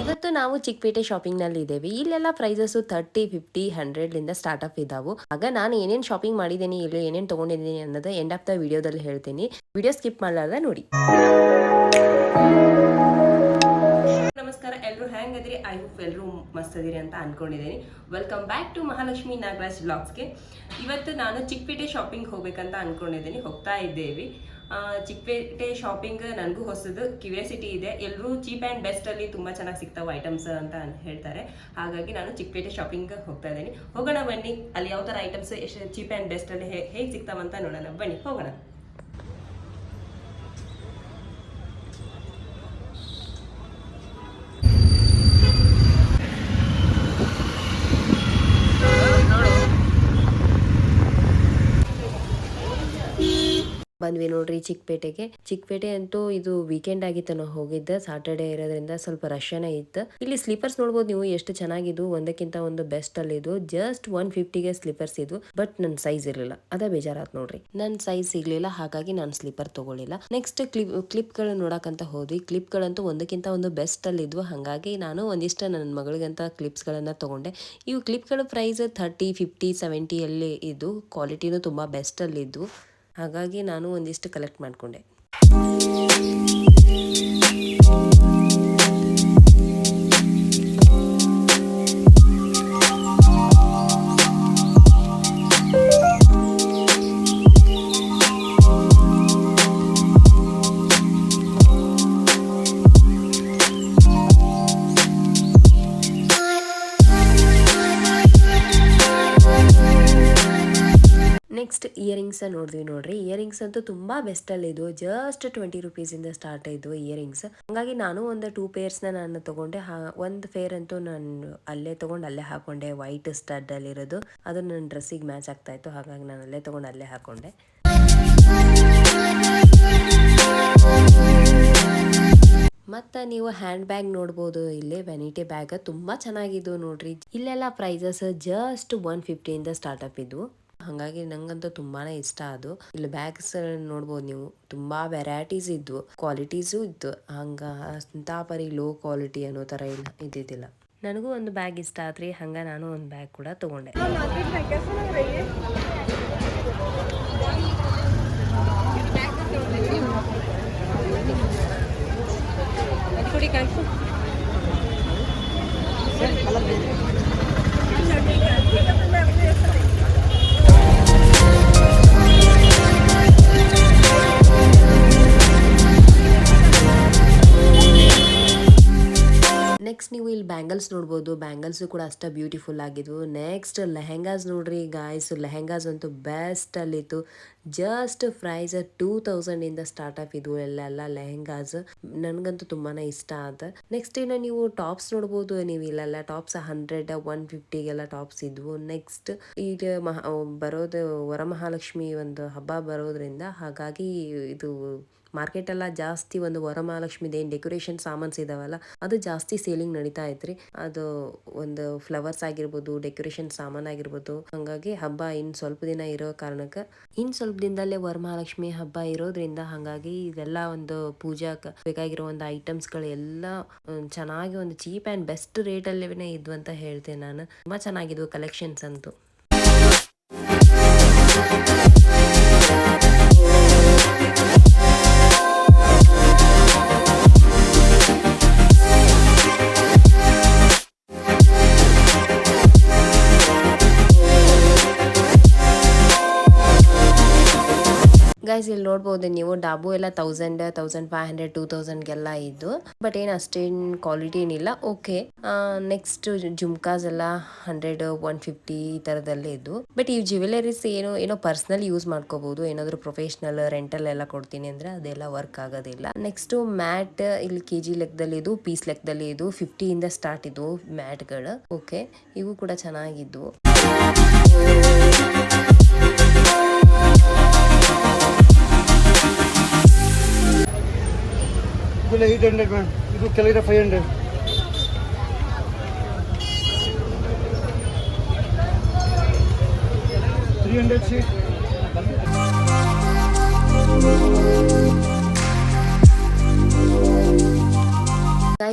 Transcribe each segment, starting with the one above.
ಇವತ್ತು ನಾವು ಚಿಕ್ಕಪೇಟೆ ಶಾಪಿಂಗ್ ನಲ್ಲಿ ಇದ್ದೇವೆ. ಇಲ್ಲೆಲ್ಲ ಪ್ರೈಸಸ್ 30, 50, 100 ಸ್ಟಾರ್ಟ್ ಅಪ್ ಇದಾವು. ಆಗ ನಾನು ಏನೇನ್ ಶಾಪಿಂಗ್ ಮಾಡಿದ್ದೀನಿ, ಇಲ್ಲಿ ಏನೇನ್ ತಗೊಂಡಿದ್ದೀನಿ ಅನ್ನೋದು ಎಂಡ್ ಆಫ್ ದ ವಿಡಿಯೋದಲ್ಲಿ ಹೇಳ್ತೀನಿ. ವಿಡಿಯೋ ಸ್ಕಿಪ್ ಮಾಡಲಾರ್ದ ನೋಡಿ. ನಮಸ್ಕಾರ, ಎಲ್ಲರೂ ಹೆಂಗದ್ರಿ? ಐ ಹೋಪ್ ಎಲ್ಲರೂ ಮಸ್ತ್ ಅದಿರಿ ಅಂತ ಅನ್ಕೊಂಡಿದ್ದೀನಿ. Welcome back to Mahalakshmi Nagaraj ಬ್ಲಾಗ್ಸ್ಗೆ. ಇವತ್ತು ನಾನು ಚಿಕ್ಕಪೇಟೆ ಶಾಪಿಂಗ್ ಹೋಗ್ಬೇಕಂತ ಅನ್ಕೊಂಡಿದ್ದೀನಿ. ಹೋಗ್ತಾ ಇದ್ದೇವೆ. ಚಿಕ್ಕಪೇಟೆ ಶಾಪಿಂಗ್ ನನಗೂ ಹೊಸದು ಕ್ಯೂರಿಯಾಸಿಟಿ ಇದೆ. ಎಲ್ಲರೂ ಚೀಪ್ ಆ್ಯಂಡ್ ಬೆಸ್ಟಲ್ಲಿ ತುಂಬ ಚೆನ್ನಾಗಿ ಸಿಗ್ತಾವೆ ಐಟಮ್ಸ್ ಅಂತ ಹೇಳ್ತಾರೆ. ಹಾಗಾಗಿ ನಾನು ಚಿಕ್ಕಪೇಟೆ ಶಾಪಿಂಗ್ ಹೋಗ್ತಾ ಇದ್ದೀನಿ. ಹೋಗೋಣ ಬನ್ನಿ, ಅಲ್ಲಿ ಯಾವ ಥರ ಐಟಮ್ಸ್ ಎಷ್ಟು ಚೀಪ್ ಆ್ಯಂಡ್ ಬೆಸ್ಟಲ್ಲಿ ಹೇಗೆ ಸಿಗ್ತಾವಂತ ನೋಡೋಣ. ಬನ್ನಿ ಹೋಗೋಣ. ಬಂದ್ವಿ ನೋಡ್ರಿ ಚಿಕ್ಕಪೇಟೆಗೆ. ಚಿಕ್ಕಪೇಟೆ ಅಂತೂ ಇದು ವೀಕೆಂಡ್ ಆಗಿತ್ತು ನಾವು ಹೋಗಿದ್ದ. ಸಾಟರ್ಡೆ ಇರೋದ್ರಿಂದ ಸ್ವಲ್ಪ ರಶ್ನೇ ಇತ್ತು. ಇಲ್ಲಿ ಸ್ಲೀಪರ್ಸ್ ನೋಡ್ಬೋದು ನೀವು, ಎಷ್ಟು ಚೆನ್ನಾಗಿದ್ದು. ಒಂದಕ್ಕಿಂತ ಒಂದು ಬೆಸ್ಟ್ ಅಲ್ಲಿ ಇದು. ಜಸ್ಟ್ 150ಗೆ ಸ್ಲೀಪರ್ಸ್ ಇದು. ಬಟ್ ನನ್ ಸೈಜ್ ಇರ್ಲಿಲ್ಲ, ಅದ ಬೇಜಾರಾತ್ ನೋಡ್ರಿ. ನನ್ ಸೈಜ್ ಸಿಗ್ಲಿಲ್ಲ, ಹಾಗಾಗಿ ನಾನು ಸ್ಲೀಪರ್ ತಗೊಳ್ಳಿಲ್ಲ. ನೆಕ್ಸ್ಟ್ ಕ್ಲಿಪ್ ಗಳು ನೋಡಕಂತ ಹೋದ್ವಿ. ಕ್ಲಿಪ್ ಗಳಂತೂ ಒಂದಕ್ಕಿಂತ ಒಂದು ಬೆಸ್ಟ್ ಅಲ್ಲಿ ಇದ್ವು. ಹಾಗಾಗಿ ನಾನು ಒಂದಿಷ್ಟ ನನ್ನ ಮಗಳಿಗಂತ ಕ್ಲಿಪ್ಸ್ ಗಳನ್ನ ತಗೊಂಡೆ. ಇವು ಕ್ಲಿಪ್ ಗಳ ಪ್ರೈಸ್ 30, 50, 70 ಅಲ್ಲಿ ಇದ್ದು. ಕ್ವಾಲಿಟಿನೂ ತುಂಬಾ ಬೆಸ್ಟ್ ಅಲ್ಲಿ ಇದ್ವು. ಹಾಗಾಗಿ ನಾನು ಒಂದಿಷ್ಟು ಕಲೆಕ್ಟ್ ಮಾಡಿಕೊಂಡೆ. ನೆಕ್ಸ್ಟ್ ಇಯರಿಂಗ್ಸ್ ನೋಡಿದ್ವಿ ನೋಡ್ರಿ. ಇಯರಿಂಗ್ಸ್ ಅಂತೂ ತುಂಬಾ ಬೆಸ್ಟ್ ಅಲ್ಲಿ ಇದು. ಜಸ್ಟ್ 20 rupees ಇಂದ ಸ್ಟಾರ್ಟ್ ಆಯ್ತು ಇಯರಿಂಗ್ಸ್. ಹಂಗಾಗಿ ನಾನು ಒಂದು 2 pairs ನಾನು ತಗೊಂಡೆ. ಒಂದು ಪೇರ್ ಅಂತೂ ನಾನು ಅಲ್ಲೇ ತಗೊಂಡು ಅಲ್ಲೇ ಹಾಕೊಂಡೆ. ವೈಟ್ ಸ್ಟಡ್ ಅಲ್ಲಿ ಇರೋದು, ಅದು ನನ್ನ ಡ್ರೆಸ್ಸಿಗೆ ಮ್ಯಾಚ್ ಆಗ್ತಾ ಇತ್ತು. ಹಾಗಾಗಿ ನಾನು ಅಲ್ಲೇ ತಗೊಂಡು ಅಲ್ಲೇ ಹಾಕೊಂಡೆ. ಮತ್ತ ನೀವು ಹ್ಯಾಂಡ್ ಬ್ಯಾಗ್ ನೋಡ್ಬೋದು. ಇಲ್ಲಿ ವ್ಯಾನಿಟಿ ಬ್ಯಾಗ್ ತುಂಬಾ ಚೆನ್ನಾಗಿದ್ದು ನೋಡ್ರಿ. ಇಲ್ಲೆಲ್ಲ ಪ್ರೈಸಸ್ ಜಸ್ಟ್ 150 ಇಂದ ಸ್ಟಾರ್ಟ್ ಅಪ್ ಇದ್ವು. ಹಂಗಾಗಿ ನಂಗಂತೂ ತುಂಬಾನೇ ಇಷ್ಟ ಅದು. ಇಲ್ಲಿ ಬ್ಯಾಗ್ಸ್ ನೋಡ್ಬೋದು ನೀವು, ತುಂಬಾ ವೆರೈಟೀಸ್ ಇದ್ವು, ಕ್ವಾಲಿಟೀಸು ಇತ್ತು. ಹಂಗ ಅಂತ ಪರಿ ಲೋ ಕ್ವಾಲಿಟಿ ಅನ್ನೋ ತರ ಇದ್ದಿದ್ದಿಲ್ಲ. ನನಗೂ ಒಂದು ಬ್ಯಾಗ್ ಇಷ್ಟ ಆತ್ರಿ. ಹಂಗ ನಾನು ಒಂದು ಬ್ಯಾಗ್ ಕೂಡ ತಗೊಂಡೆ. ನೆಕ್ಸ್ಟ್ ನೀವು ಇಲ್ಲಿ ಬ್ಯಾಂಗಲ್ಸ್ ನೋಡ್ಬೋದು. ಬ್ಯಾಂಗಲ್ಸ್ ಕೂಡ ಅಷ್ಟ ಬ್ಯೂಟಿಫುಲ್ ಆಗಿದ್ವು. ನೆಕ್ಸ್ಟ್ ಲೆಹೆಂಗಾಸ್ ನೋಡ್ರಿ ಗಾಯ್ಸ್. ಲೆಹೆಂಗಾಸ್ ಅಂತೂ ಬೆಸ್ಟ್ ಅಲ್ಲಿತ್ತು. ಜಸ್ಟ್ ಪ್ರೈಸ್ 2000 ಇಂದ ಸ್ಟಾರ್ಟ್ ಅಪ್ ಇದ್ವು ಎಲ್ಲ ಲೆಹೆಂಗಾಸ್. ನನ್ಗಂತೂ ತುಂಬಾನೇ ಇಷ್ಟ ಆದ. ನೆಕ್ಸ್ಟ್ ಇನ್ನು ನೀವು ಟಾಪ್ಸ್ ನೋಡ್ಬೋದು. ನೀವು ಇಲ್ಲೆಲ್ಲ ಟಾಪ್ಸ್ 100, 150ಗೆಲ್ಲ ಟಾಪ್ಸ್ ಇದ್ವು. ನೆಕ್ಸ್ಟ್ ಈಗ ಬರೋದು ವರಮಹಾಲಕ್ಷ್ಮಿ ಒಂದು ಹಬ್ಬ ಬರೋದ್ರಿಂದ, ಹಾಗಾಗಿ ಇದು ಮಾರ್ಕೆಟ್ ಎಲ್ಲ ಜಾಸ್ತಿ ಒಂದು ವರಮಹಾಲಕ್ಷ್ಮಿದ ಏನ್ ಡೆಕೋರೇಷನ್ ಸಾಮಾನ್ಸ್ ಇದಾವಲ್ಲ, ಅದು ಜಾಸ್ತಿ ಸೇಲಿಂಗ್ ನಡೀತಾ ಐತ್ರಿ. ಅದು ಒಂದು ಫ್ಲವರ್ಸ್ ಆಗಿರ್ಬೋದು, ಡೆಕೋರೇಷನ್ ಸಾಮಾನ್ ಆಗಿರ್ಬೋದು. ಹಂಗಾಗಿ ಹಬ್ಬ ಇನ್ ಸ್ವಲ್ಪ ದಿನ ಇರೋ ಕಾರಣಕ್ಕ, ಇನ್ ಸ್ವಲ್ಪ ದಿನದಲ್ಲೇ ವರಮಹಾಲಕ್ಷ್ಮಿ ಹಬ್ಬ ಇರೋದ್ರಿಂದ, ಹಂಗಾಗಿ ಇದೆಲ್ಲ ಒಂದು ಪೂಜಾಕ್ ಬೇಕಾಗಿರೋ ಒಂದು ಐಟಮ್ಸ್ ಗಳು ಎಲ್ಲ ಚೆನ್ನಾಗಿ ಒಂದು ಚೀಪ್ ಅಂಡ್ ಬೆಸ್ಟ್ ರೇಟ್ ಅಲ್ಲೇ ಇದ್ವು ಅಂತ ಹೇಳ್ತೇನೆ ನಾನು. ತುಂಬಾ ಚೆನ್ನಾಗಿದ್ವು ಕಲೆಕ್ಷನ್ಸ್ ಅಂತೂ. ಗೈಸ್ ಇಲ್ಲಿ ನೋಡ್ಬೋದು ನೀವು, ಡಾಬು ಎಲ್ಲ 1000, 1500, 2000ಗೆಲ್ಲ ಇದ್ದು. ಬಟ್ ಏನ್ ಅಷ್ಟೇನ್ ಕ್ವಾಲಿಟಿ ಏನಿಲ್ಲ. ಓಕೆ. ನೆಕ್ಸ್ಟ್ ಜುಮ್ಕಾಸ್ ಎಲ್ಲ 100, 150 ಈ ತರದಲ್ಲೇ ಇದ್ದು. ಬಟ್ ಈ ಜ್ಯುವೆಲರೀಸ್ ಏನೋ ಪರ್ಸನಲ್ ಯೂಸ್ ಮಾಡ್ಕೋಬಹುದು. ಏನಾದ್ರು ಪ್ರೊಫೆಷನಲ್ ರೆಂಟಲ್ ಎಲ್ಲ ಕೊಡ್ತೀನಿ ಅಂದ್ರೆ ಅದೆಲ್ಲ ವರ್ಕ್ ಆಗೋದಿಲ್ಲ. ನೆಕ್ಸ್ಟ್ ಮ್ಯಾಟ್ ಇಲ್ಲಿ ಕೆಜಿ ಲೆಕ್ಕದಲ್ಲಿ ಇದು, ಪೀಸ್ ಲೆಕ್ಕದಲ್ಲಿ ಇದು. 50 ಇಂದ ಸ್ಟಾರ್ಟ್ ಇದು ಮ್ಯಾಟ್ ಗಳು. ಓಕೆ, ಇವು ಕೂಡ ಚೆನ್ನಾಗಿದ್ದು. ಇದೆಲ್ಲ 800 ಮ್ಯಾಮ್. ಇದು ಕೆಳಗಡೆ 500. $300 ಶೀಟ್.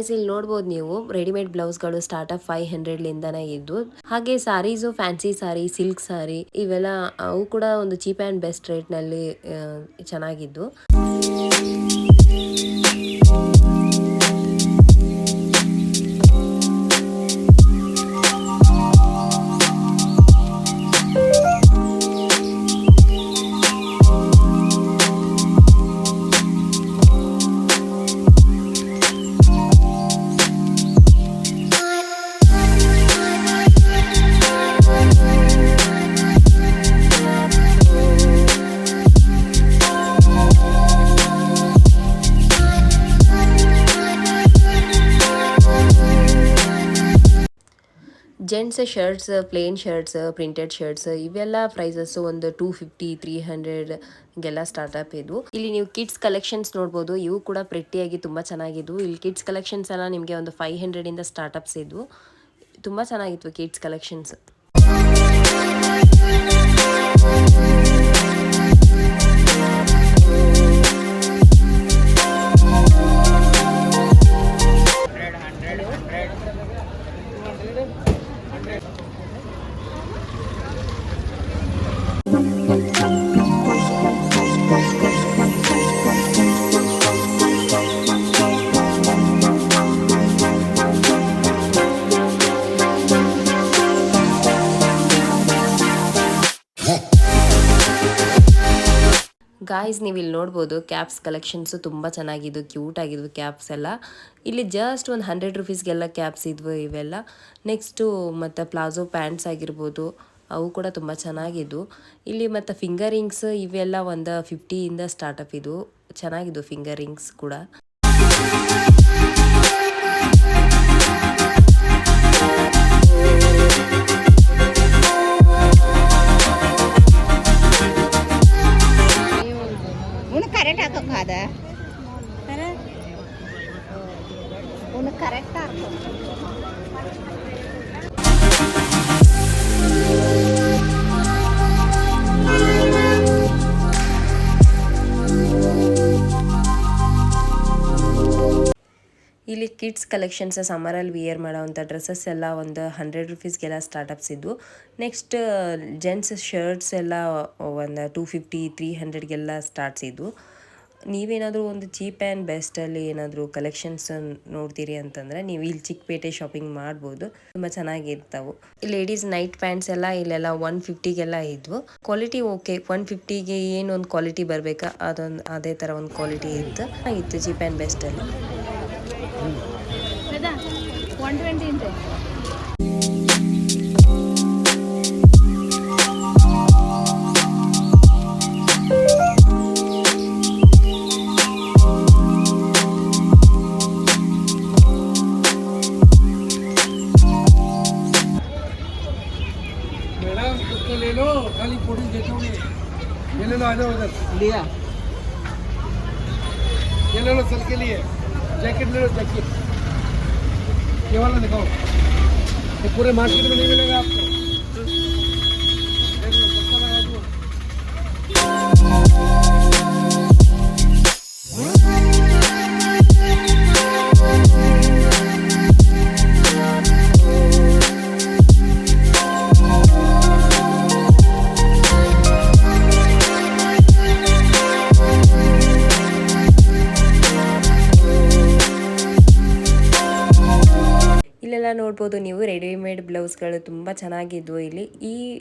ಗಾಯ್ಸ್ ಇಲ್ಲಿ ನೋಡ್ಬೋದು ನೀವು ರೆಡಿಮೇಡ್ ಬ್ಲೌಸ್ಗಳು ಸ್ಟಾರ್ಟ್ ಅಪ್ 500ಲಿಂದನೇ ಇದ್ದು. ಹಾಗೆ ಸಾರೀಸು ಫ್ಯಾನ್ಸಿ ಸಾರಿ, ಸಿಲ್ಕ್ ಸಾರಿ ಇವೆಲ್ಲ ಅವು ಕೂಡ ಒಂದು ಚೀಪ್ ಆ್ಯಂಡ್ ಬೆಸ್ಟ್ ರೇಟ್ನಲ್ಲಿ ಚೆನ್ನಾಗಿದ್ದು. Gents shirts, plain shirts, printed shirts ಇವೆಲ್ಲ ಪ್ರೈಸಸ್ ಒಂದು 250, 300 ಹಿಂಗೆಲ್ಲ ಸ್ಟಾರ್ಟಪ್ ಇದು. ಇಲ್ಲಿ ನೀವು ಕಿಡ್ಸ್ ಕಲೆಕ್ಷನ್ಸ್ ನೋಡ್ಬೋದು, ಇವು ಕೂಡ ಪ್ರೆಟ್ಟಿಯಾಗಿ ತುಂಬ ಚೆನ್ನಾಗಿದ್ವು. ಇಲ್ಲಿ ಕಿಡ್ಸ್ ಕಲೆಕ್ಷನ್ಸ್ ಎಲ್ಲ ನಿಮಗೆ ಒಂದು 500ಇಂದ ಸ್ಟಾರ್ಟಪ್ಸ್ ಇದ್ವು. ತುಂಬ ಚೆನ್ನಾಗಿತ್ತು ಕಿಡ್ಸ್ ಕಲೆಕ್ಷನ್ಸ್. ಗಾಯ್ಸ್ ನೀವು ಇಲ್ಲಿ ನೋಡ್ಬೋದು ಕ್ಯಾಪ್ಸ್ ಕಲೆಕ್ಷನ್ಸು ತುಂಬ ಚೆನ್ನಾಗಿದ್ವು, ಕ್ಯೂಟ್ ಆಗಿದ್ವು ಕ್ಯಾಪ್ಸ್ ಎಲ್ಲ. ಇಲ್ಲಿ ಜಸ್ಟ್ ಒಂದು 100 ರುಪೀಸ್ಗೆಲ್ಲ ಕ್ಯಾಪ್ಸ್ ಇದ್ವು ಇವೆಲ್ಲ. ನೆಕ್ಸ್ಟು ಮತ್ತು ಪ್ಲಾಜೋ ಪ್ಯಾಂಟ್ಸ್ ಆಗಿರ್ಬೋದು, ಅವು ಕೂಡ ತುಂಬ ಚೆನ್ನಾಗಿದ್ವು. ಇಲ್ಲಿ ಮತ್ತು ಫಿಂಗರಿಂಗ್ಸ್ ಇವೆಲ್ಲ ಒಂದು 50ಇಂದ ಸ್ಟಾರ್ಟಪ್ ಇದ್ವು, ಚೆನ್ನಾಗಿದ್ವು ಫಿಂಗರಿಂಗ್ಸ್ ಕೂಡ. ಇಲ್ಲಿ ಕಿಡ್ಸ್ ಕಲೆಕ್ಷನ್ಸ್ ಸಮ್ಮರಲ್ಲಿ ವಿಯರ್ ಮಾಡೋವಂಥ ಡ್ರೆಸ್ಸಸ್ ಎಲ್ಲ ಒಂದು 100 ರುಪೀಸ್ಗೆಲ್ಲ ಸ್ಟಾರ್ಟಪ್ಸ್ ಇದ್ವು. ನೆಕ್ಸ್ಟ್ ಜೆಂಟ್ಸ್ ಶರ್ಟ್ಸ್ ಎಲ್ಲ ಒಂದು 250, 300ಗೆಲ್ಲ ಸ್ಟಾರ್ಟ್ಸ್ ಇದ್ವು. ನೀವೇನಾದರೂ ಒಂದು ಚೀಪ್ ಆ್ಯಂಡ್ ಬೆಸ್ಟಲ್ಲಿ ಏನಾದರೂ ಕಲೆಕ್ಷನ್ಸ್ ನೋಡ್ತೀರಿ ಅಂತಂದರೆ ನೀವು ಇಲ್ಲಿ ಚಿಕ್ಕಪೇಟೆ ಶಾಪಿಂಗ್ ಮಾಡ್ಬೋದು, ತುಂಬ ಚೆನ್ನಾಗಿರ್ತಾವೆ. ಲೇಡೀಸ್ ನೈಟ್ ಪ್ಯಾಂಟ್ಸ್ ಎಲ್ಲ ಇಲ್ಲೆಲ್ಲ 150ಗೆಲ್ಲ ಇದ್ವು. ಕ್ವಾಲಿಟಿ ಓಕೆ, 150ಗೆ ಏನೊಂದು ಕ್ವಾಲಿಟಿ ಬರಬೇಕಾ ಅದೇ ಥರ ಒಂದು ಕ್ವಾಲಿಟಿ ಇತ್ತು ಚೀಪ್ ಆ್ಯಂಡ್ ಬೆಸ್ಟಲ್ಲಿ. 120 ಇಂಟು मैडम उसको ले लो, खाली फोटो देखोगे। ये ले लो, आ जाओ उधर। लिया ये ले लो सर के लिए, जैकेट ले लो, जैकेट ये वाला दिखाओ, ये पूरे मार्केट में नहीं मिलेगा आपको। देख लो सस्ता लगा दो। ಇಲ್ಲೆಲ್ಲ ನೋಡ್ಬೋದು ನೀವು ರೆಡಿಮೇಡ್ ಬ್ಲೌಸ್ಗಳು ತುಂಬ ಚೆನ್ನಾಗಿದ್ವು. ಇಲ್ಲಿ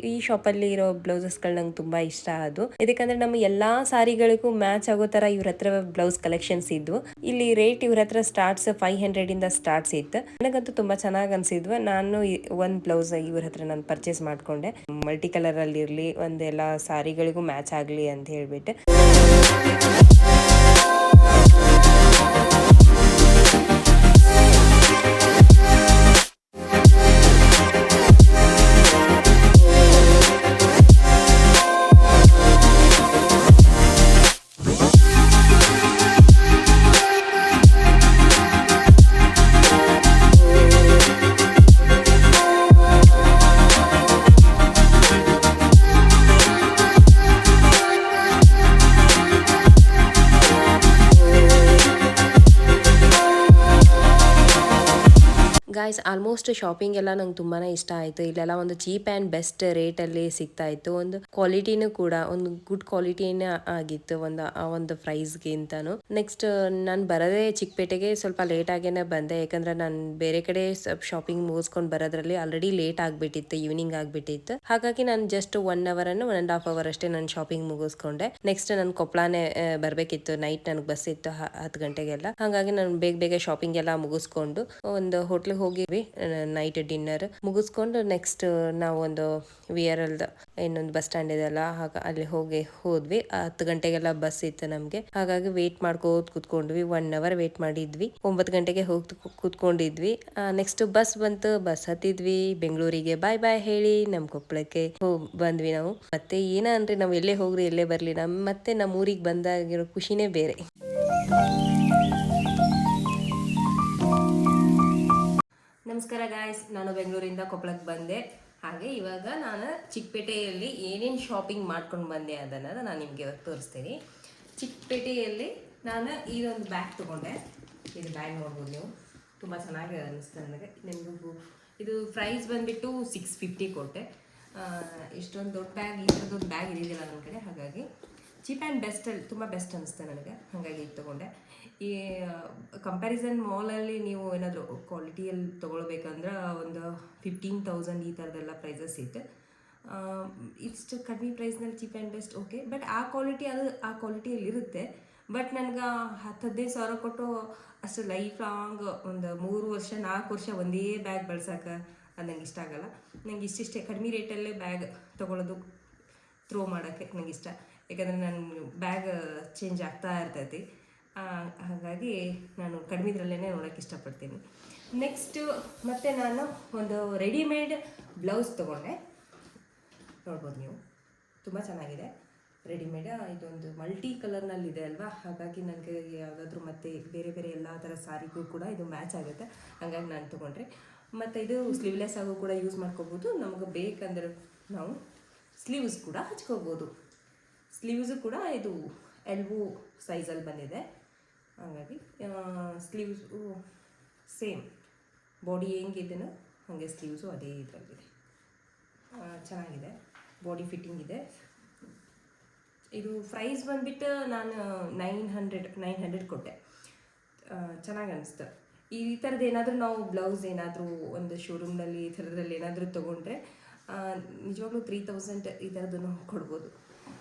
ಈ ಶಾಪಲ್ಲಿ ಇರೋ ಬ್ಲೌಸಸ್ಗಳು ನಂಗೆ ತುಂಬ ಇಷ್ಟ ಆದವು. ಇದಕ್ಕಂದ್ರೆ ನಮ್ಮ ಎಲ್ಲಾ ಸಾರಿಗಳಿಗೂ ಮ್ಯಾಚ್ ಆಗೋ ತರ ಇವ್ರ ಹತ್ರ ಬ್ಲೌಸ್ ಕಲೆಕ್ಷನ್ಸ್ ಇದ್ವು. ಇಲ್ಲಿ ರೇಟ್ ಇವ್ರ ಹತ್ರ ಸ್ಟಾರ್ಟ್ಸ್ 500ಇಂದ ಸ್ಟಾರ್ಟ್ಸ್ ಇತ್ತು. ನನಗಂತೂ ತುಂಬಾ ಚೆನ್ನಾಗಿ ಅನ್ಸಿದ್ವು. ನಾನು ಒಂದ್ ಬ್ಲೌಸ್ ಇವ್ರ ಹತ್ರ ನಾನು ಪರ್ಚೇಸ್ ಮಾಡ್ಕೊಂಡೆ. ಮಲ್ಟಿ ಕಲರ್ ಅಲ್ಲಿ ಇರ್ಲಿ, ಒಂದೆಲ್ಲ ಸಾರಿಗಳಿಗೂ ಮ್ಯಾಚ್ ಆಗ್ಲಿ ಅಂತ ಹೇಳ್ಬಿಟ್ಟು. ಗಾಯ್ಸ್ ಆಲ್ಮೋಸ್ಟ್ ಶಾಪಿಂಗ್ ಎಲ್ಲ ನಂಗೆ ತುಂಬಾ ಇಷ್ಟ ಆಯಿತು. ಇಲ್ಲೆಲ್ಲ ಒಂದು ಚೀಪ್ ಆ್ಯಂಡ್ ಬೆಸ್ಟ್ ರೇಟಲ್ಲಿ ಸಿಗ್ತಾ ಇತ್ತು. ಒಂದು ಕ್ವಾಲಿಟಿನೂ ಕೂಡ ಒಂದು ಗುಡ್ ಕ್ವಾಲಿಟಿನೇ ಆಗಿತ್ತು ಒಂದು ಪ್ರೈಸ್ಗಿಂತನೂ. ನೆಕ್ಸ್ಟ್ ನಾನು ಬರೋದೇ ಚಿಕ್ಕಪೇಟೆಗೆ ಸ್ವಲ್ಪ ಲೇಟಾಗೇನೆ ಬಂದೆ, ಯಾಕಂದ್ರೆ ನಾನು ಬೇರೆ ಕಡೆ ಶಾಪಿಂಗ್ ಮುಗಿಸ್ಕೊಂಡು ಬರೋದ್ರಲ್ಲಿ ಆಲ್ರೆಡಿ ಲೇಟ್ ಆಗಿಬಿಟ್ಟಿತ್ತು, ಈವ್ನಿಂಗ್ ಆಗಿಬಿಟ್ಟಿತ್ತು. ಹಾಗಾಗಿ ನಾನು ಜಸ್ಟ್ 1 hour 1.5 hour ಅಷ್ಟೇ ನಾನು ಶಾಪಿಂಗ್ ಮುಗಿಸ್ಕೊಂಡೆ. ನೆಕ್ಸ್ಟ್ ನಾನು ಕೊಪ್ಪಳನೇ ಬರಬೇಕಿತ್ತು, ನೈಟ್ ನನಗೆ ಬಸ್ ಇತ್ತು 10 ಗಂಟೆಗೆಲ್ಲ. ಹಾಗಾಗಿ ನಾನು ಬೇಗ ಶಾಪಿಂಗ್ ಎಲ್ಲ ಮುಗಿಸ್ಕೊಂಡು ಒಂದು ಹೋಟ್ಲಿಗೆ ಹೋಗಿವಿ. ನೈಟ್ ಡಿನ್ನರ್ ಮುಗಿಸ್ಕೊಂಡು ನೆಕ್ಸ್ಟ್ ನಾವು ಒಂದು VRL ಇನ್ನೊಂದು ಬಸ್ ಸ್ಟ್ಯಾಂಡ್ ಇದೆಲ್ಲ, ಅಲ್ಲಿ ಹೋದ್ವಿ. 10 ಗಂಟೆಗೆಲ್ಲ ಬಸ್ ಇತ್ತು ನಮಗೆ. ಹಾಗಾಗಿ ವೇಟ್ ಮಾಡ್ಕೋತ ಕುತ್ಕೊಂಡ್ವಿ. 1 hour ವೇಟ್ ಮಾಡಿದ್ವಿ. 9 ಗಂಟೆಗೆ ಹೋಗಿ ಕುತ್ಕೊಂಡಿದ್ವಿ. ನೆಕ್ಸ್ಟ್ ಬಸ್ ಬಂತು, ಬಸ್ ಹತ್ತಿದ್ವಿ. ಬೆಂಗಳೂರಿಗೆ ಬಾಯ್ ಹೇಳಿ ನಮ್ಮ ಕೊಪ್ಪಳಕ್ಕೆ ಬಂದ್ವಿ ನಾವು. ಮತ್ತೆ ಏನಂದ್ರೆ ನಾವು ಎಲ್ಲೇ ಹೋಗ್ರಿ ಎಲ್ಲೇ ಬರ್ಲಿ, ಮತ್ತೆ ನಮ್ಮ ಊರಿಗೆ ಬಂದಾಗಿರೋ ಖುಷಿನೇ ಬೇರೆ. ನಮಸ್ಕಾರ ಗಾಯ್ಸ್, ನಾನು ಬೆಂಗಳೂರಿಂದ ಕೊಪ್ಪಳಕ್ಕೆ ಬಂದೆ. ಹಾಗೆ ಇವಾಗ ನಾನು ಚಿಕ್ಕಪೇಟೆಯಲ್ಲಿ ಏನೇನು ಶಾಪಿಂಗ್ ಮಾಡ್ಕೊಂಡು ಬಂದೆ ಅದನ್ನು ನಾನು ನಿಮಗೆ ಇವತ್ತು ತೋರಿಸ್ತೀನಿ. ಚಿಕ್ಕಪೇಟೆಯಲ್ಲಿ ನಾನು ಇದೊಂದು ಬ್ಯಾಗ್ ತೊಗೊಂಡೆ. ಇದು ಬ್ಯಾಗ್ ನೋಡ್ಬೋದು ನೀವು, ತುಂಬ ಚೆನ್ನಾಗಿ ಅನ್ನಿಸ್ತು ನನಗೆ. ನಿಮಗೂ ಇದು ಪ್ರೈಸ್ ಬಂದುಬಿಟ್ಟು 650 ಕೊಟ್ಟೆ. ಇಷ್ಟೊಂದು ದೊಡ್ಡ ಬ್ಯಾಗ್, ಈ ಥರದೊಂದು ಬ್ಯಾಗ್ ಇದ್ದಿಲ್ಲ ನನ್ನ ಕಡೆ. ಹಾಗಾಗಿ ಚೀಪ್ ಆ್ಯಂಡ್ ಬೆಸ್ಟಲ್ಲಿ ತುಂಬ ಬೆಸ್ಟ್ ಅನಿಸ್ತು ನನಗೆ. ಹಾಗಾಗಿ ಇದು ತೊಗೊಂಡೆ. ಈ ಕಂಪ್ಯಾರಿಸನ್ ಮಾಲಲ್ಲಿ ನೀವು ಏನಾದರೂ ಕ್ವಾಲಿಟಿಯಲ್ಲಿ ತೊಗೊಳ್ಬೇಕಂದ್ರೆ ಒಂದು 15,000 ಈ ಥರದ್ದೆಲ್ಲ ಪ್ರೈಸಸ್ ಇತ್ತು. ಇಷ್ಟು ಕಡಿಮೆ ಪ್ರೈಸ್ನಲ್ಲಿ cheap and best okay, but ಆ ಕ್ವಾಲಿಟಿಯಲ್ಲಿ ಇರುತ್ತೆ. ಬಟ್ ನನಗೆ 10-15 ಸಾವಿರ ಕೊಟ್ಟು ಅಷ್ಟು ಲೈಫ್ ಲಾಂಗ್ ಒಂದು 3 ವರ್ಷ 4 ವರ್ಷ ಒಂದೇ ಬ್ಯಾಗ್ ಬಳಸೋಕೆ ಅದು ನಂಗೆ ಇಷ್ಟ ಆಗೋಲ್ಲ. ನಂಗೆ ಇಷ್ಟಿಷ್ಟೇ ಕಡಿಮೆ ರೇಟಲ್ಲೇ ಬ್ಯಾಗ್ ತೊಗೊಳೋದು, ಥ್ರೋ ಮಾಡೋಕ್ಕೆ ನಂಗೆ ಇಷ್ಟ. ಯಾಕಂದರೆ ನನ್ನ ಬ್ಯಾಗ್ ಚೇಂಜ್ ಆಗ್ತಾ ಇರ್ತೈತಿ. ಹಾಗಾಗಿ ನಾನು ಕಡಿಮೆದ್ರಲ್ಲೇ ನೋಡೋಕ್ಕೆ ಇಷ್ಟಪಡ್ತೀನಿ. ನೆಕ್ಸ್ಟು ಮತ್ತು ನಾನು ಒಂದು ರೆಡಿಮೇಡ್ ಬ್ಲೌಸ್ ತೊಗೊಂಡೆ. ನೋಡ್ಬೋದು ನೀವು, ತುಂಬ ಚೆನ್ನಾಗಿದೆ ರೆಡಿಮೇಡ್. ಇದೊಂದು ಮಲ್ಟಿ ಕಲರ್ನಲ್ಲಿದೆ ಅಲ್ವಾ, ಹಾಗಾಗಿ ನನಗೆ ಯಾವುದಾದ್ರೂ ಮತ್ತು ಬೇರೆ ಎಲ್ಲ ಥರ ಸಾರಿಗೂ ಕೂಡ ಇದು ಮ್ಯಾಚ್ ಆಗುತ್ತೆ. ಹಾಗಾಗಿ ನಾನು ತೊಗೊಂಡ್ರೆ. ಮತ್ತು ಇದು ಸ್ಲೀವ್ಲೆಸ್ ಆಗು ಕೂಡ ಯೂಸ್ ಮಾಡ್ಕೋಬೋದು. ನಮಗೆ ಬೇಕಂದ್ರೆ ನಾವು ಸ್ಲೀವ್ಸ್ ಕೂಡ ಹಚ್ಕೋಬೋದು. ಸ್ಲೀವ್ಸು ಕೂಡ ಇದು ಎಲ್ಬೋ ಸೈಜಲ್ಲಿ ಬಂದಿದೆ. ಹಾಗಾಗಿ ಸ್ಲೀವ್ಸು ಸೇಮ್ ಬಾಡಿ ಹೆಂಗಿದೆಯೋ ಹಾಗೆ ಸ್ಲೀವ್ಸು ಅದೇ ಇದರಲ್ಲಿದೆ. ಚೆನ್ನಾಗಿದೆ, ಬಾಡಿ ಫಿಟ್ಟಿಂಗ್ ಇದೆ. ಇದು ಪ್ರೈಸ್ ಬಂದುಬಿಟ್ಟು ನಾನು 900 ಕೊಟ್ಟೆ. ಚೆನ್ನಾಗಿ ಅನಿಸ್ತು. ಈ ಥರದ್ದು ಏನಾದರೂ ನಾವು ಬ್ಲೌಸ್ ಏನಾದರೂ ಒಂದು ಶೋರೂಮ್ನಲ್ಲಿ ಈ ಥರದ್ರಲ್ಲಿ ಏನಾದರೂ ತೊಗೊಂಡ್ರೆ ನಿಜವಾಗ್ಲೂ 3000 ಈ ಥರದ್ದು ನಾವು ಕೊಡ್ಬೋದು.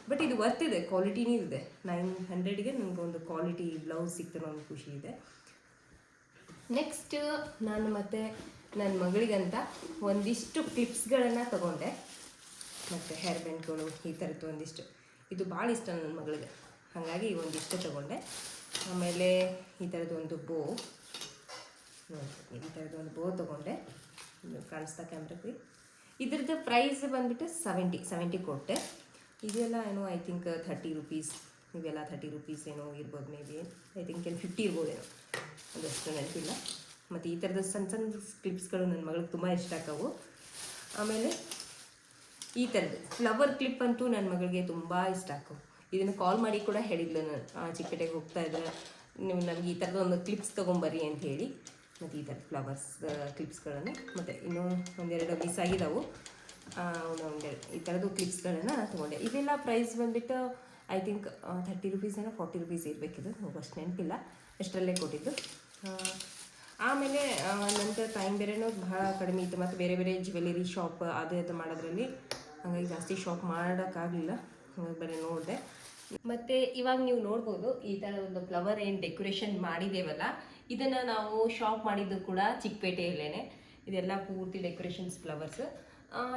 ಬಟ್ ಇದು ವರ್ತಿದೆ, ಕ್ವಾಲಿಟಿನೂ ಇದೆ. 900ಗೆ ನನಗೊಂದು ಕ್ವಾಲಿಟಿ ಬ್ಲೌಸ್ ಸಿಕ್ತು, ನನಗೆ ಖುಷಿ ಇದೆ. ನೆಕ್ಸ್ಟ್ ನಾನು ಮತ್ತು ನನ್ನ ಮಗಳಿಗಂತ ಒಂದಿಷ್ಟು ಕ್ಲಿಪ್ಸ್ಗಳನ್ನು ತೊಗೊಂಡೆ. ಮತ್ತು ಹೇರ್ ಬ್ಯಾಂಡ್ಗಳು ಈ ಥರದ್ದು ಒಂದಿಷ್ಟು. ಇದು ಭಾಳ ಇಷ್ಟ ನನ್ನ ಮಗಳಿಗೆ, ಹಾಗಾಗಿ ಒಂದಿಷ್ಟು ತೊಗೊಂಡೆ. ಆಮೇಲೆ ಈ ಥರದ್ದು ಒಂದು ಬೋ, ಈ ಥರದ್ದು ಒಂದು ಬೋ ತೊಗೊಂಡೆ. ಕಾಣಿಸ್ತಾ ಕ್ಯಾಮ್ರಾಗೆ. ಇದ್ರದ್ದು ಪ್ರೈಸ್ ಬಂದುಬಿಟ್ಟು 70 ಕೊಟ್ಟೆ. ಇದೆಲ್ಲ ಏನೋ ಐ ಥಿಂಕ್ 30 ರೂಪೀಸ್, ಇವೆಲ್ಲ 30 ರೂಪೀಸ್ ಏನೋ ಇರ್ಬೋದು. ಮೇ ಬಿ ಐ ಥಿಂಕ್ 50 ಇರ್ಬೋದೇನೋ, ಅದಷ್ಟು ನೆನಪಿಲ್ಲ. ಮತ್ತು ಈ ಥರದ ಸಣ್ಣ ಕ್ಲಿಪ್ಸ್ಗಳು ನನ್ನ ಮಗಳಿಗೆ ತುಂಬ ಇಷ್ಟ ಆಕವು. ಆಮೇಲೆ ಈ ಥರದ್ದು ಫ್ಲವರ್ ಕ್ಲಿಪ್ ಅಂತೂ ನನ್ನ ಮಗಳಿಗೆ ತುಂಬ ಇಷ್ಟ ಆಕವು. ಇದನ್ನು ಕಾಲ್ ಮಾಡಿ ಕೂಡ ಹೇಳಿದ್ಲು ನಾನು ಚಿಕ್ಕಪೇಟೆಗೆ ಹೋಗ್ತಾ ಇದ್ದರೆ ನೀವು ನನಗೆ ಈ ಥರದ ಒಂದು ಕ್ಲಿಪ್ಸ್ ತೊಗೊಂಬರ್ರಿ ಅಂತ ಹೇಳಿ. ಮತ್ತು ಈ ಥರದ ಫ್ಲವರ್ಸ್ ಕ್ಲಿಪ್ಸ್ಗಳನ್ನು ಮತ್ತು ಇನ್ನೂ ಒಂದೆರಡು ಮಿಸ್ ಆಗಿದ್ದಾವೆ. ಈ ಥರದ್ದು ಕ್ಲಿಪ್ಸ್ಗಳನ್ನು ತೊಗೊಂಡೆ. ಇದೆಲ್ಲ ಪ್ರೈಸ್ ಬಂದುಬಿಟ್ಟು ಐ ಥಿಂಕ್ 30 ರೂಪೀಸ್ ಏನೋ 40 ರೂಪೀಸ್ ಇರಬೇಕಿದು, ನನಗೆ ಅಷ್ಟು ನೆನಪಿಲ್ಲ. ಅಷ್ಟರಲ್ಲೇ ಕೊಟ್ಟಿದ್ದು. ಆಮೇಲೆ ನಂತರ ಟೈಮ್ ಬೇರೆನೂ ಭಾಳ ಕಡಿಮೆ ಇತ್ತು. ಮತ್ತು ಬೇರೆ ಜ್ಯುವೆಲರಿ ಶಾಪ್ ಅದು ಮಾಡೋದ್ರಲ್ಲಿ ಹಾಗಾಗಿ ಜಾಸ್ತಿ ಶಾಪ್ ಮಾಡೋಕ್ಕಾಗಲಿಲ್ಲ. ಬರೀ ನೋಡಿದೆ. ಮತ್ತು ಇವಾಗ ನೀವು ನೋಡ್ಬೋದು ಈ ಥರ ಒಂದು ಫ್ಲವರ್ ಏನು ಡೆಕೋರೇಷನ್ ಮಾಡಿದ್ದೇವಲ್ಲ, ಇದನ್ನು ನಾವು ಶಾಪ್ ಮಾಡಿದ್ದು ಕೂಡ ಚಿಕ್ಕಪೇಟೆಯಲ್ಲೇ. ಇದೆಲ್ಲ ಪೂರ್ತಿ ಡೆಕೋರೇಷನ್ಸ್ ಫ್ಲವರ್ಸ್.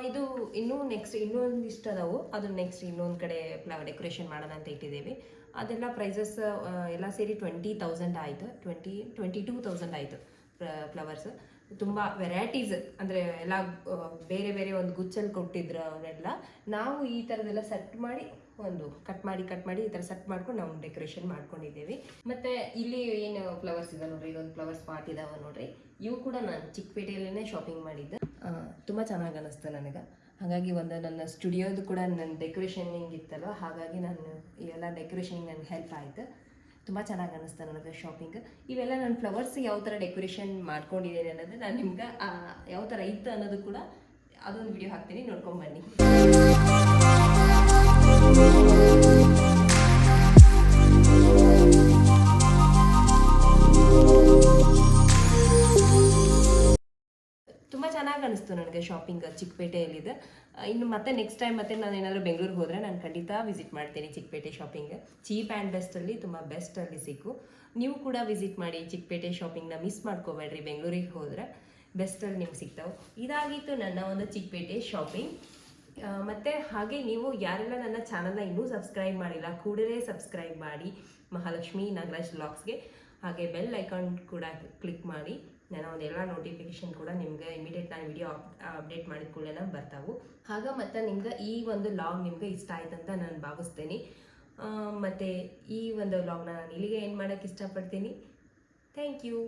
ಇದು ಇನ್ನೊಂದಿಷ್ಟು ಅದಾವು. ಅದು ನೆಕ್ಸ್ಟ್ ಇನ್ನೊಂದು ಕಡೆ ಫ್ಲವರ್ ಡೆಕೋರೇಷನ್ ಮಾಡೋಣ ಅಂತ ಇಟ್ಟಿದ್ದೇವೆ. ಅದೆಲ್ಲ ಪ್ರೈಸಸ್ ಎಲ್ಲ ಸೇರಿ 20,000 ಆಯಿತು. 22,000 ಆಯಿತು ಫ್ಲವರ್ಸ್. ತುಂಬ ವೆರೈಟೀಸ್, ಅಂದರೆ ಎಲ್ಲ ಬೇರೆ ಒಂದು ಗುಚ್ಚಲ್ಲಿ ಕೊಟ್ಟಿದ್ರು ಅವರೆಲ್ಲ. ನಾವು ಈ ಥರದ್ದೆಲ್ಲ ಸೆಟ್ ಮಾಡಿ ಒಂದು ಕಟ್ ಮಾಡಿ ಈ ಥರ ಸೆಟ್ ಮಾಡ್ಕೊಂಡು ನಾವು ಡೆಕೋರೇಷನ್ ಮಾಡ್ಕೊಂಡಿದ್ದೇವೆ. ಮತ್ತು ಇಲ್ಲಿ ಏನು ಫ್ಲವರ್ಸ್ ಇದೆ ನೋಡ್ರಿ, ಇದೊಂದು ಫ್ಲವರ್ಸ್ ಪಾಟ್ ಇದಾವೆ ನೋಡ್ರಿ. ಇವು ಕೂಡ ನಾನು ಚಿಕ್ಕಪೇಟೆಯಲ್ಲೇ ಶಾಪಿಂಗ್ ಮಾಡಿದ್ದೆ. ತುಂಬ ಚೆನ್ನಾಗಿ ಅನ್ನಿಸ್ತು ನನಗೆ. ಹಾಗಾಗಿ ನನ್ನ ಸ್ಟುಡಿಯೋದು ಕೂಡ ನನ್ನ ಡೆಕೋರೇಷನಿಂಗ್ ಇತ್ತಲ್ವ, ಹಾಗಾಗಿ ನಾನು ಇವೆಲ್ಲ ಡೆಕೋರೇಷನಿಂಗ್ ನನಗೆ ಹೆಲ್ಪ್ ಆಯಿತು. ತುಂಬ ಚೆನ್ನಾಗಿ ಅನ್ನಿಸ್ತಾ ನನಗೆ ಶಾಪಿಂಗ್. ಇವೆಲ್ಲ ನಾನು ಫ್ಲವರ್ಸ್ ಯಾವ ಥರ ಡೆಕೋರೇಷನ್ ಮಾಡ್ಕೊಂಡಿದ್ದೇನೆ ಅನ್ನೋದು ನಾನು ನಿಮ್ಗೆ ಯಾವ ಥರ ಇತ್ತು ಅನ್ನೋದು ಕೂಡ ಅದೊಂದು ವಿಡಿಯೋ ಹಾಕ್ತೀನಿ, ನೋಡ್ಕೊಂಬನ್ನಿ. ತುಂಬ ಚೆನ್ನಾಗಿ ಅನಿಸ್ತು ನನಗೆ ಶಾಪಿಂಗ್ ಚಿಕ್ಕಪೇಟೆಯಲ್ಲಿದೆ. ಇನ್ನು ಮತ್ತೆ ನೆಕ್ಸ್ಟ್ ಟೈಮ್ ಮತ್ತೆ ನಾನು ಏನಾದರೂ ಬೆಂಗಳೂರಿಗೆ ಹೋದರೆ ನಾನು ಖಂಡಿತ ವಿಸಿಟ್ ಮಾಡ್ತೀನಿ ಚಿಕ್ಕಪೇಟೆ ಶಾಪಿಂಗ್. ಚೀಪ್ ಆ್ಯಂಡ್ ಬೆಸ್ಟಲ್ಲಿ ತುಂಬ ಬೆಸ್ಟಲ್ಲಿ ಸಿಕ್ಕು. ನೀವು ಕೂಡ ವಿಸಿಟ್ ಮಾಡಿ ಚಿಕ್ಕಪೇಟೆ ಶಾಪಿಂಗ್ನ ಮಿಸ್ ಮಾಡ್ಕೋಬೇಡ್ರಿ. ಬೆಂಗಳೂರಿಗೆ ಹೋದರೆ ಬೆಸ್ಟಲ್ಲಿ ನಿಮ್ಗೆ ಸಿಗ್ತಾವೆ. ಇದಾಗಿತ್ತು ನನ್ನ ಒಂದು ಚಿಕ್ಕಪೇಟೆ ಶಾಪಿಂಗ್. ಮತ್ತು ಹಾಗೆ ನೀವು ಯಾರೆಲ್ಲ ನನ್ನ ಚಾನಲ್ನ ಇನ್ನೂ ಸಬ್ಸ್ಕ್ರೈಬ್ ಮಾಡಿಲ್ಲ ಕೂಡಲೇ ಸಬ್ಸ್ಕ್ರೈಬ್ ಮಾಡಿ ಮಹಾಲಕ್ಷ್ಮಿ ನಾಗರಾಜ್ ವ್ಲಾಗ್ಸ್ಗೆ. ಹಾಗೆ ಬೆಲ್ ಐಕಾನ್ ಕೂಡ ಕ್ಲಿಕ್ ಮಾಡಿ. ನಾನು ಒಂದೆಲ್ಲ ನೋಟಿಫಿಕೇಶನ್ ಕೂಡ ನಿಮ್ಗೆ ಇಮಿಡಿಯೇಟ್ ನಾನು ವಿಡಿಯೋ ಅಪ್ಡೇಟ್ ಮಾಡಿದ ಕೂಡಲೇ ಬರ್ತಾವೆ. ಮತ್ತು ನಿಮ್ಗೆ ಈ ಒಂದು ಲಾಗ್ ನಿಮ್ಗೆ ಇಷ್ಟ ಆಯ್ತಂತ ನಾನು ಭಾವಿಸ್ತೇನೆ. ಮತ್ತು ಈ ಒಂದು ಲಾಗ್ನ ನಾನು ಇಲ್ಲಿಗೆ ಏನು ಮಾಡೋಕ್ಕೆ ಇಷ್ಟಪಡ್ತೀನಿ. Thank you.